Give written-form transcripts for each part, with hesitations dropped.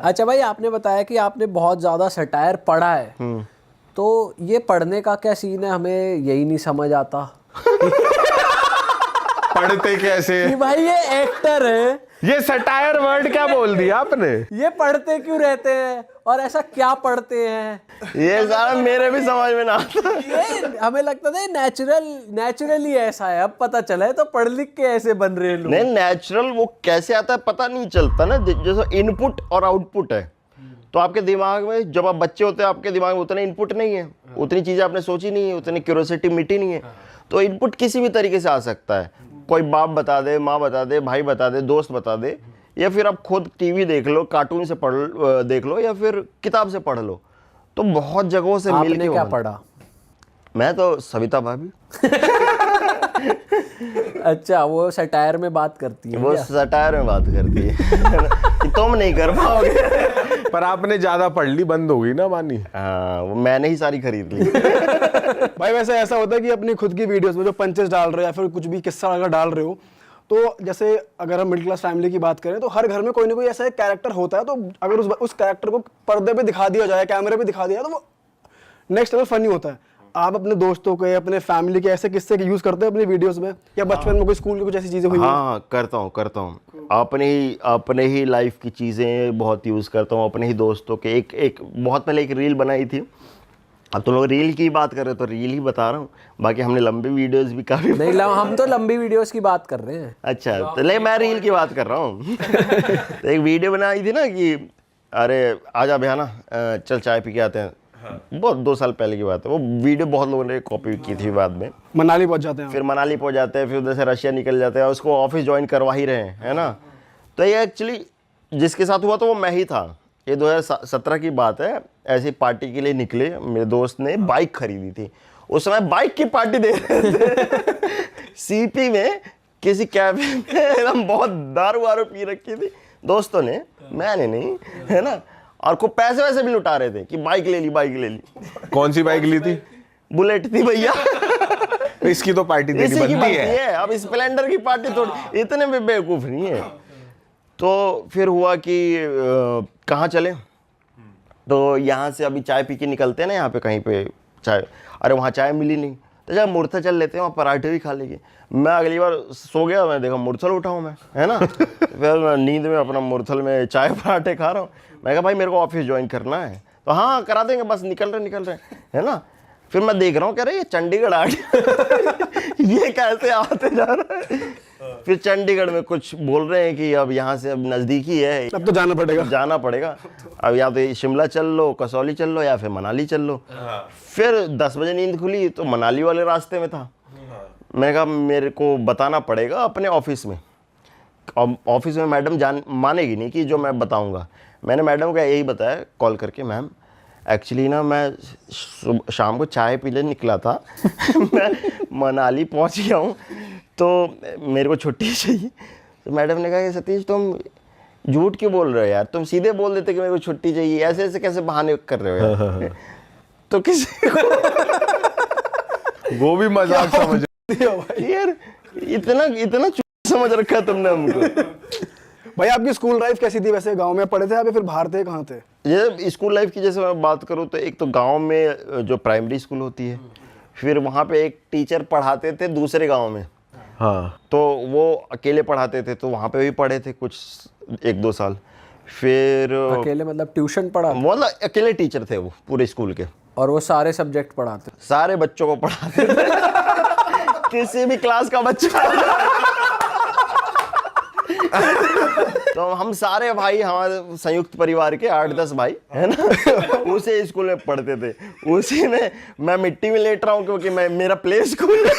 अच्छा भाई, आपने बताया कि आपने बहुत ज्यादा सटायर पढ़ा है, तो ये पढ़ने का क्या सीन है? हमें यही नहीं समझ आता पढ़ते कैसे? कि भाई ये एक्टर है, ये सटायर वर्ड क्या बोल दिया आपने? ये पढ़ते क्यों रहते हैं और ऐसा क्या पढ़ते हैं? ये सारा मेरे भी समझ में ना आता। ये हमें लगता था नेचुरली ऐसा है, अब पता चला है तो पढ़ लिख के ऐसे बन रहे हैं लोग। नहीं, नेचुरल वो कैसे आता है पता नहीं चलता ना। जैसे इनपुट और आउटपुट है, तो आपके दिमाग में जब आप बच्चे होते हैं आपके दिमाग में उतना इनपुट नहीं है, उतनी चीज़ें आपने सोची नहीं है, उतनी क्यूरियोसिटी मिटी नहीं है। तो इनपुट किसी भी तरीके से आ सकता है, कोई बाप बता दे, माँ बता दे, भाई बता दे, दोस्त बता दे, या फिर आप खुद टीवी देख लो, कार्टून से देख लो, या फिर किताब से पढ़ लो। तो बहुत जगहों से मिल के। आपने क्या पढ़ा? मैं तो सविता भाभी। अच्छा, वो सटायर में बात करती है? वो सटायर में बात करती है कि तुम नहीं कर पाओगे। पर आपने ज्यादा पढ़ ली, बंद हो गई ना वानी। हाँ, वो मैंने ही सारी खरीद ली। भाई वैसे ऐसा होता है कि अपनी खुद की वीडियोस में जो पंचेस डाल रहे हो या फिर कुछ भी किस्सा अगर डाल रहे हो, तो जैसे अगर हम मिडिल क्लास फैमिली की बात करें तो हर घर में कोई ना कोई ऐसा एक कैरेक्टर होता है, तो अगर उस कैरेक्टर को पर्दे पे दिखा दिया जाए, कैमरे पे दिखा दिया, तो वो नेक्स्ट लेवल फनी होता है। आप अपने दोस्तों के, अपने फैमिली के ऐसे किस्से यूज करते हैं अपनी वीडियोस में, या बचपन में कोई स्कूल की कुछ ऐसी चीजें हुई? हाँ, करता हूँ। अपने ही लाइफ की चीज़ें बहुत यूज़ करता हूँ, अपने ही दोस्तों के। एक बहुत पहले एक रील बनाई थी। अब तो लोग रील की बात कर रहे हैं तो रील ही बता रहा हूँ, बाकी हमने लंबी वीडियोस भी काफ़ी। नहीं, हम तो लंबी वीडियोस की बात कर रहे हैं। अच्छा, तो ले मैं रील की बात कर रहा हूँ। तो एक वीडियो बनाई थी ना कि अरे आजा भैया चल चाय पी के आते हैं। बहुत 2 साल पहले की बात है। वो वीडियो बहुत लोगों ने कॉपी की थी बाद में। मनाली पहुंच जाते हैं, फिर मनाली पहुंच जाते हैं, फिर उधर से रशिया निकल जाते हैं, उसको ऑफिस ज्वाइन करवा ही रहे हैं, है ना। तो ये एक्चुअली जिसके साथ हुआ तो वो मैं ही था। ये 2017 की बात है। ऐसी पार्टी के लिए निकले, मेरे दोस्त ने बाइक खरीदी थी। उस समय बाइक की पार्टी दे रहे थे सीपी में किसी कैफे में। एकदम बहुत दारू वारू पी रखी थी दोस्तों ने, मैंने नहीं, है ना। और को पैसे वैसे भी लुटा रहे थे कि बाइक ले ली। कौन सी बाइक ली थी? बुलेट थी भैया। इसकी तो पार्टी देनी इसी की बनती बनती है। है। अब स्प्लेंडर की पार्टी थोड़ी, इतने भी बेवकूफ नहीं है। तो फिर हुआ कि कहाँ चले, तो यहाँ से अभी चाय पी के निकलते हैं ना, यहाँ पे कहीं पे चाय। अरे वहाँ चाय मिली नहीं, तो जब मुरथल चल लेते हैं, वहाँ पराठे भी खा लेंगे। मैं अगली बार सो गया, मैं देखा मुरथल उठाऊँ मैं, है ना। फिर मैं नींद में अपना मुरथल में चाय पराठे खा रहा हूँ। मैं कहा भाई मेरे को ऑफिस ज्वाइन करना है, तो हाँ करा देंगे, बस निकल रहे, है ना। फिर मैं देख रहा हूँ, कह रहे ये चंडीगढ़ आ गया। ये कैसे आते जा रहा है। फिर चंडीगढ़ में कुछ बोल रहे हैं कि अब यहाँ से अब नज़दीकी है, अब तो जाना पड़ेगा। अब या तो शिमला चल लो, कसौली चल लो, या फिर मनाली चल लो। फिर 10 बजे नींद खुली तो मनाली वाले रास्ते में था। मैंने कहा मेरे को बताना पड़ेगा अपने ऑफिस में। ऑफिस में मैडम मानेगी नहीं कि जो मैं बताऊँगा। मैंने मैडम को यही बताया कॉल करके, मैम एक्चुअली ना मैं शाम को चाय पीने निकला था। मैं मनाली पहुंच गया हूँ, तो मेरे को छुट्टी चाहिए। तो मैडम ने कहा कि सतीश तुम झूठ क्यों बोल रहे हो यार, तुम सीधे बोल देते कि मेरे को छुट्टी चाहिए, ऐसे ऐसे कैसे बहाने कर रहे हो यार। तो किसी को वो भी मजाक समझ यार, इतना समझ रखा है तुमने हमको। भाई आपकी स्कूल लाइफ कैसी थी? वैसे गांव में पढ़े थे आप या फिर बाहर थे, कहाँ थे? ये स्कूल लाइफ की जैसे मैं बात करूँ तो एक तो गांव में जो प्राइमरी स्कूल होती है, फिर वहाँ पे एक टीचर पढ़ाते थे दूसरे गांव में। हाँ, तो वो अकेले पढ़ाते थे, तो वहाँ पे भी पढ़े थे कुछ 1-2 साल। फिर अकेले मतलब ट्यूशन पढ़ा? मतलब अकेले टीचर थे वो पूरे स्कूल के, और वो सारे सब्जेक्ट पढ़ाते? सारे बच्चों को पढ़ाते थे। किसी भी क्लास का बच्चा। तो हम सारे भाई, हमारे संयुक्त परिवार के 8-10 भाई, है ना, उसे स्कूल में पढ़ते थे। उसी में मैं मिट्टी में लेट रहा हूँ क्योंकि मेरा प्ले स्कूल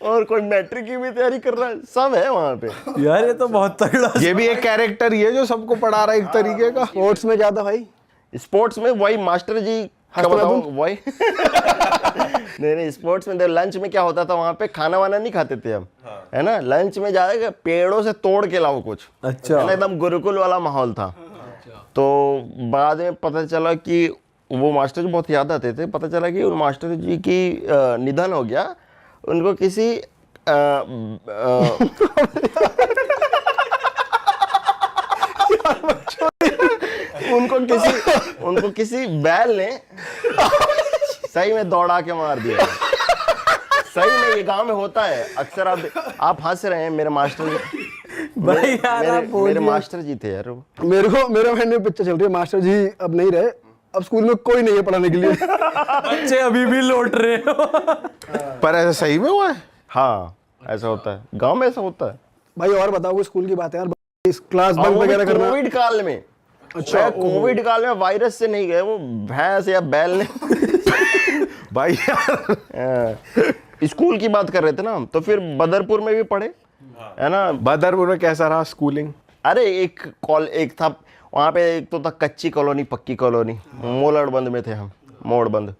और कोई मैट्रिक की भी तैयारी कर रहा है, सब है वहाँ पे। यार ये तो बहुत तगड़ा। ये भी एक कैरेक्टर ही है जो सबको पढ़ा रहा है एक तरीके का। स्पोर्ट्स में क्या था भाई? स्पोर्ट्स में वही मास्टर जी का बताऊं, वही। नहीं, स्पोर्ट्स में लंच में क्या होता था, वहाँ पे खाना वाना नहीं खाते थे हम, है ना। लंच में जाएगा पेड़ों से तोड़ के लाओ कुछ, अच्छा, है ना, एकदम गुरुकुल वाला माहौल था। तो बाद में पता चला कि वो मास्टर जी बहुत याद आते थे। पता चला कि उन मास्टर जी की निधन हो गया। उनको किसी उनको किसी बैल ने सही में दौड़ा के मार दिया। सही में ये गांव में होता है अक्सर। आप हंस रहे हैं, मेरे मास्टर भाई यार आप मेरे मास्टर जी थे यार। मेरे माइंड में पिक्चर चल रही है, मास्टर जी अब नहीं रहे, अब स्कूल में कोई नहीं है पढ़ाने के लिए। बच्चे अभी भी लौट रहे हो। पर ऐसा सही में हुआ है? हाँ ऐसा होता है, गांव में ऐसा होता है भाई और बताओ कोई स्कूल की बात है यार, इस क्लास बंक वगैरह करना। कोविड काल में। अच्छा, कोविड काल में वायरस से नहीं गए, वो भैंस या बैल ने भाई यार स्कूल की बात कर रहे थे ना, तो फिर बदरपुर में भी पढ़े है ना। बदरपुर में कैसा रहा स्कूलिंग? अरे एक था वहाँ पे, एक तो था कच्ची कॉलोनी, पक्की कॉलोनी। मोड़बंद में थे हम, मोड़बंद,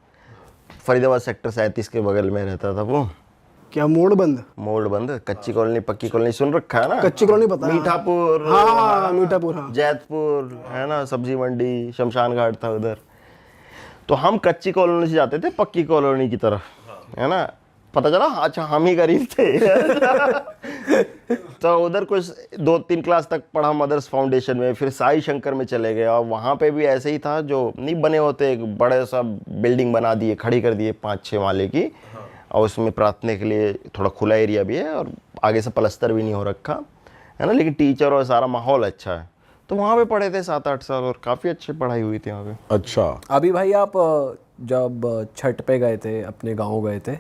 फरीदाबाद सेक्टर 37 के बगल में रहता था वो। क्या मोड़बंद? मोड़बंद, कच्ची कॉलोनी पक्की कॉलोनी सुन रखा है ना? कच्ची कॉलोनी पता है। मीठापुर, हाँ मीठापुर, हाँ जैतपुर है ना, सब्जी मंडी, शमशान घाट था उधर। तो हम कच्ची कॉलोनी से जाते थे पक्की कॉलोनी की तरफ, है ना। पता चला अच्छा हम ही गरीब थे। तो उधर कुछ 2-3 क्लास तक पढ़ा मदर्स फाउंडेशन में, फिर साई शंकर में चले गए। और वहाँ पे भी ऐसे ही था, जो नहीं बने होते, एक बड़े सा बिल्डिंग बना दिए, खड़ी कर दिए 5-6 माले की, और उसमें प्रार्थना के लिए थोड़ा खुला एरिया भी है, और आगे से प्लस्तर भी नहीं हो रखा है ना, लेकिन टीचर और सारा माहौल अच्छा है। तो वहाँ पे पढ़े थे 7-8 साल, और काफ़ी अच्छी पढ़ाई हुई थी वहाँ पे। अच्छा। अभी भाई आप जब छठ पे गए थे, अपने गांव गए थे,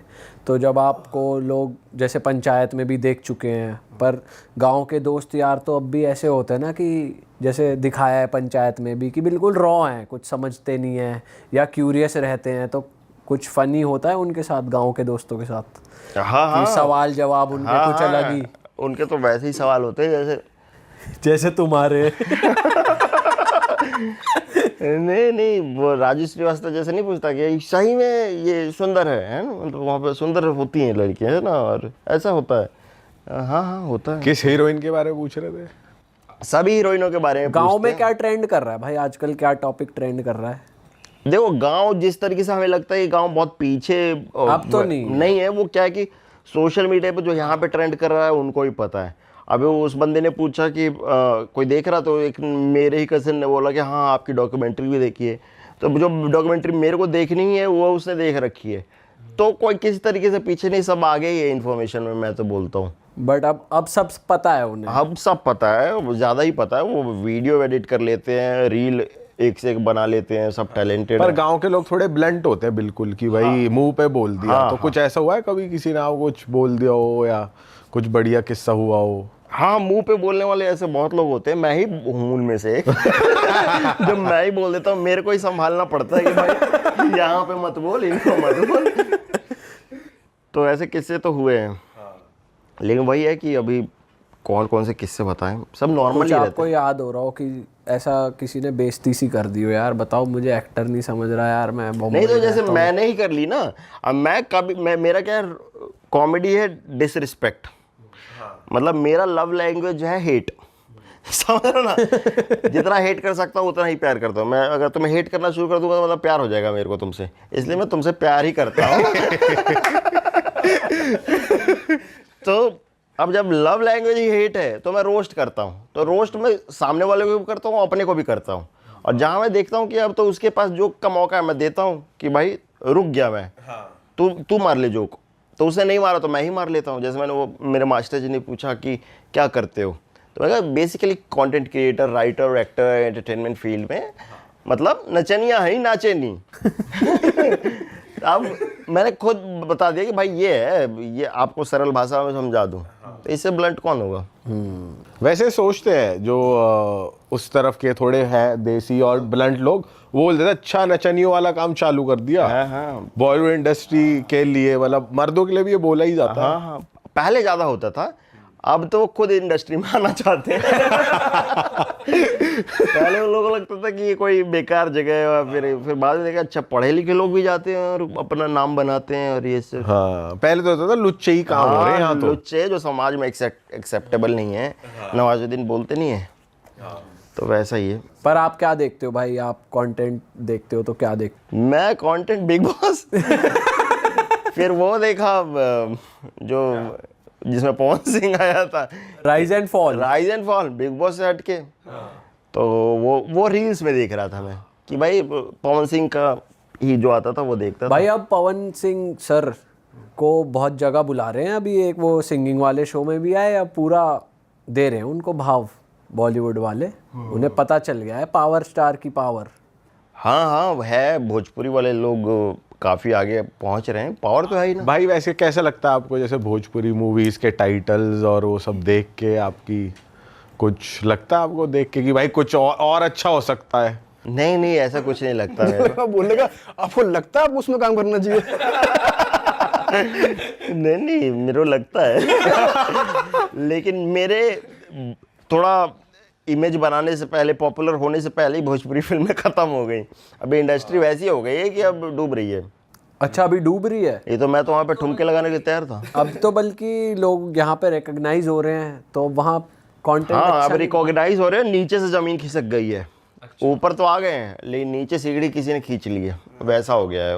तो जब आपको लोग जैसे पंचायत में भी देख चुके हैं, पर गांव के दोस्त यार तो अब भी ऐसे होते हैं ना कि जैसे दिखाया है पंचायत में भी कि बिल्कुल रॉ हैं, कुछ समझते नहीं हैं या क्यूरियस रहते हैं, तो कुछ फनी होता है उनके साथ, गांव के दोस्तों के साथ? हाँ कि सवाल जवाब उनके कुछ अलग ही? उनके तो वैसे ही सवाल होते हैं जैसे तुम्हारे। नहीं वो राजू श्रीवास्तव जैसे नहीं पूछता कि सही में ये सुंदर है ना, मतलब वहाँ पे सुंदर होती हैं लड़कियां, है ना, और ऐसा होता है। हाँ होता है। किस हीरोइन के बारे में पूछ रहे थे? सभी हीरोइनों के बारे में गांव में क्या ट्रेंड कर रहा है भाई आजकल, क्या टॉपिक ट्रेंड कर रहा है? देखो गांव जिस तरीके से हमें लगता है कि गांव बहुत पीछे अब तो नहीं है। वो क्या है कि सोशल मीडिया पे जो यहाँ पे ट्रेंड कर रहा है उनको ही पता है। अभी उस बंदे ने पूछा कि कोई देख रहा, तो एक मेरे ही कज़न ने बोला कि हाँ आपकी डॉक्यूमेंट्री भी देखी है। तो जो डॉक्यूमेंट्री मेरे को देखनी है वो उसने देख रखी है, तो कोई किसी तरीके से पीछे नहीं, सब आगे ही है इन्फॉर्मेशन में, मैं तो बोलता हूँ। बट अब सब पता है उन्हें, अब सब पता है, ज़्यादा ही पता है। वो वीडियो एडिट कर लेते हैं, रील एक से एक बना लेते हैं, सब टैलेंटेड। पर गांव के लोग थोड़े ब्लंट होते हैं बिल्कुल, कि भाई मुंह पे बोल दिया। तो कुछ ऐसा हुआ है कभी किसी ने आपको कुछ बोल दिया हो, या कुछ बढ़िया किस्सा हुआ हो? हाँ, मुंह पे बोलने वाले ऐसे बहुत लोग होते हैं, मैं ही हूँ उनमें से एक। जब मैं ही बोल देता हूँ, मेरे को ही संभालना पड़ता है कि भाई यहाँ पे मत बोल, इनको मत बोल। तो ऐसे किस्से तो हुए हैं, लेकिन वही है कि अभी कौन कौन से किस्से बताएं, सब नॉर्मल ही रहते हैं। आपको याद हो रहा हो कि ऐसा किसी ने बेइज्जती सी कर दी हो, यार बताओ मुझे एक्टर नहीं समझ रहा यार, मैं नहीं तो जैसे मैंने ही कर ली ना, अब मेरा क्या कॉमेडी है डिसरिस्पेक्ट, मतलब मेरा लव लैंग्वेज है हेट, समझ रहे हो ना। जितना हेट कर सकता हूँ उतना ही प्यार करता हूँ मैं। अगर तुम्हें हेट करना शुरू कर दूंगा तो मतलब प्यार हो जाएगा मेरे को तुमसे, इसलिए मैं तुमसे प्यार ही करता हूँ। तो अब जब लव लैंग्वेज ही हेट है तो मैं रोस्ट करता हूँ, तो रोस्ट में सामने वाले को भी करता हूँ, अपने को भी करता हूँ। और जहाँ मैं देखता हूँ कि अब तो उसके पास जोक का मौका है, मैं देता हूँ कि भाई रुक गया मैं, तू मार ले जोक। तो उसने नहीं मारा तो मैं ही मार लेता हूँ। जैसे मैंने वो मेरे मास्टर जी ने पूछा कि क्या करते हो, तो मैं कहा basically content creator, writer, actor, entertainment field में, मतलब नचनिया है ही, नाचे नहीं। अब मैंने खुद बता दिया कि भाई ये है, ये आपको सरल भाषा में समझा दूं, तो इससे ब्लंट कौन होगा। वैसे सोचते हैं जो उस तरफ के थोड़े हैं देसी और ब्लंट लोग, वो बोलते थे अच्छा नचनियों वाला काम चालू कर दिया। हाँ। बॉलीवुड इंडस्ट्री के लिए, मतलब मर्दों के लिए भी ये बोला ही जाता है। हाँ, पहले ज़्यादा होता था, अब तो वो खुद इंडस्ट्री में आना चाहते हैं। पहले उन लोगों को लगता था कि ये कोई बेकार जगह है, और फिर बाद में देखा अच्छा पढ़े लिखे लोग भी जाते हैं और अपना नाम बनाते हैं, और ये सब। हाँ, पहले तो होता था लुच्चे ही काम हो रहे हैं यहाँ तो। लुच्चे जो समाज में एक्सेप्टेबल नहीं है, नवाजुद्दीन बोलते नहीं है, तो वैसा ही है। पर आप क्या देखते हो भाई, आप कंटेंट देखते हो तो क्या देखते मैं कंटेंट बिग बॉस, फिर वो देखा जो जिसमें पवन सिंह आया था, rise and fall? Rise and fall big boss से हटके, तो वो रील्स में देख रहा था मैं कि भाई पवन सिंह का ही जो आता था वो देखता था। भाई अब पवन सिंह सर को बहुत जगह बुला रहे हैं, अभी एक वो सिंगिंग वाले शो में भी आए, अब पूरा दे रहे हैं उनको भाव बॉलीवुड वाले, उन्हें पता चल गया है पावर स्टार की पावर। हाँ है, भोजपुरी वाले लोग काफ़ी आगे पहुंच रहे हैं, पावर तो है ही ना। भाई वैसे कैसा लगता है आपको, जैसे भोजपुरी मूवीज के टाइटल्स और वो सब देख के आपकी कुछ लगता है आपको देख के कि भाई कुछ और अच्छा हो सकता है? नहीं ऐसा कुछ नहीं लगता मेरे। बोलेगा आपको लगता है आपको उसमें काम करना चाहिए? नहीं मेरे को लगता है लेकिन मेरे थोड़ा इमेज बनाने से पहले, पॉपुलर होने से पहले ही भोजपुरी फिल्में खत्म हो गई। अभी इंडस्ट्री वैसी हो गई है कि अब डूब रही है। अच्छा अभी डूब रही है? ये तो मैं तो वहाँ पे ठुमके लगाने के लिए तैयार था। अब तो बल्कि लोग यहाँ पे रिकॉग्नाइज हो रहे हैं, तो वहाँ कंटेंट हाँ अच्छा अब रिकॉग्नाइज हो रहे हैं, नीचे से जमीन खिसक गई है। ऊपर तो आ गए हैं लेकिन नीचे सीढ़ी किसी ने खींच ली है, वैसा हो गया है।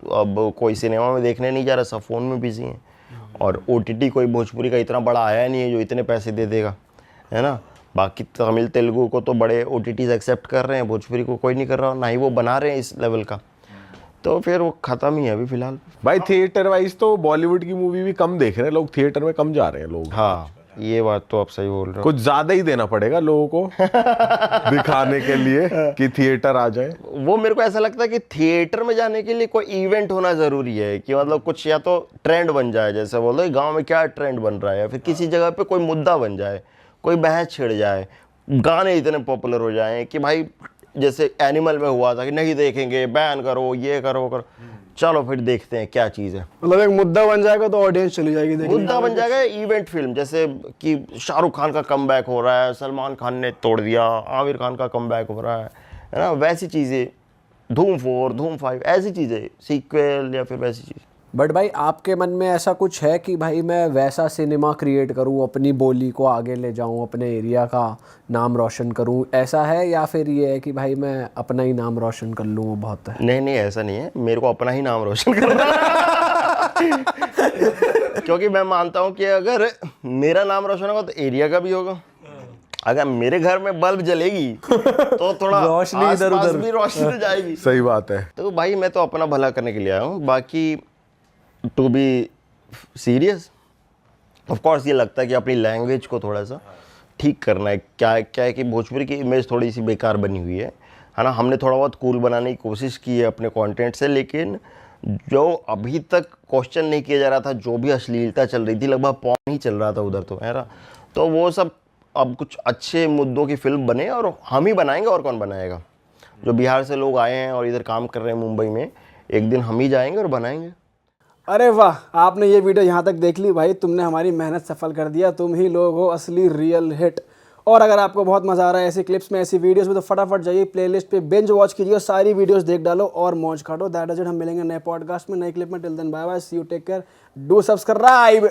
अब कोई सिनेमा में देखने नहीं जा रहा, सब फोन में बिजी हैं। और OTT कोई भोजपुरी का इतना बड़ा आया नहीं है जो इतने पैसे दे देगा, है ना। बाकी तमिल तेलुगु को तो बड़े OTTs एक्सेप्ट कर रहे हैं, भोजपुरी को कोई नहीं कर रहा, ना ही वो बना रहे हैं इस लेवल का, तो फिर वो ख़त्म ही है अभी फिलहाल। भाई थिएटर वाइज तो बॉलीवुड की मूवी भी कम देख रहे हैं लोग, थिएटर में कम जा रहे हैं लोग। हाँ ये बात तो आप सही बोल रहे हो। कुछ ज्यादा ही देना पड़ेगा लोगों को दिखाने के लिए कि थिएटर आ जाए। वो मेरे को ऐसा लगता है कि थिएटर में जाने के लिए कोई इवेंट होना ज़रूरी है, कि मतलब कुछ या तो ट्रेंड बन जाए, जैसे बोल रहे गाँव में क्या ट्रेंड बन रहा है, या फिर किसी जगह पे कोई मुद्दा बन जाए, कोई बहस छिड़ जाए, गाने इतने पॉपुलर हो जाएं कि भाई जैसे एनिमल में हुआ था कि नहीं देखेंगे, बैन करो, ये करो वो करो, चलो फिर देखते हैं क्या चीज़ है। मतलब एक मुद्दा बन जाएगा तो ऑडियंस चली जाएगी देखने। मुद्दा बन जाएगा इवेंट फिल्म, जैसे कि शाहरुख खान का कमबैक हो रहा है, सलमान खान ने तोड़ दिया, आमिर खान का कमबैक हो रहा है ना, वैसी चीज़ें, धूम 4, धूम 5, ऐसी चीज़ें, सीक्वल या फिर वैसी चीज़। बट भाई आपके मन में ऐसा कुछ है कि भाई मैं वैसा सिनेमा क्रिएट करूं, अपनी बोली को आगे ले जाऊं, अपने एरिया का नाम रोशन करूं, ऐसा है? या फिर ये है कि भाई मैं अपना ही नाम रोशन कर लूं वो बहुत है? नहीं ऐसा नहीं है, मेरे को अपना ही नाम रोशन करना है क्योंकि मैं मानता हूँ कि अगर मेरा नाम रोशन होगा तो एरिया का भी होगा। अगर मेरे घर में बल्ब जलेगी तो थोड़ा रोशनी इधर-उधर भी रोशनी जाएगी। सही बात है। तो भाई मैं तो अपना भला करने के लिए आया हूँ, बाकी to be serious of course ये लगता है कि अपनी लैंग्वेज को थोड़ा सा ठीक करना है। क्या है कि भोजपुरी की इमेज थोड़ी सी बेकार बनी हुई है ना। हमने थोड़ा बहुत कूल बनाने की कोशिश की है अपने कंटेंट से, लेकिन जो अभी तक क्वेश्चन नहीं किया जा रहा था, जो भी अश्लीलता चल रही थी, लगभग पॉर्न ही चल रहा था उधर, तो है ना। तो वो सब अब कुछ अच्छे मुद्दों की फिल्म बने और हम ही बनाएंगे, और कौन बनाएगा। जो बिहार से लोग आए हैं और इधर काम कर रहे हैं मुंबई में, एक दिन हम ही जाएंगे और बनाएंगे। अरे वाह, आपने ये वीडियो यहाँ तक देख ली भाई, तुमने हमारी मेहनत सफल कर दिया। तुम ही लोग हो असली रियल हिट। और अगर आपको बहुत मजा आ रहा है ऐसी क्लिप्स में, ऐसी वीडियोस में, तो फटाफट जाइए प्लेलिस्ट पे बिंज वॉच कीजिए, सारी वीडियोस देख डालो और मौज काटो। That is it. हम मिलेंगे नए पॉडकास्ट में, नए क्लिप में। Till then bye bye, see you, take care, do subscribe.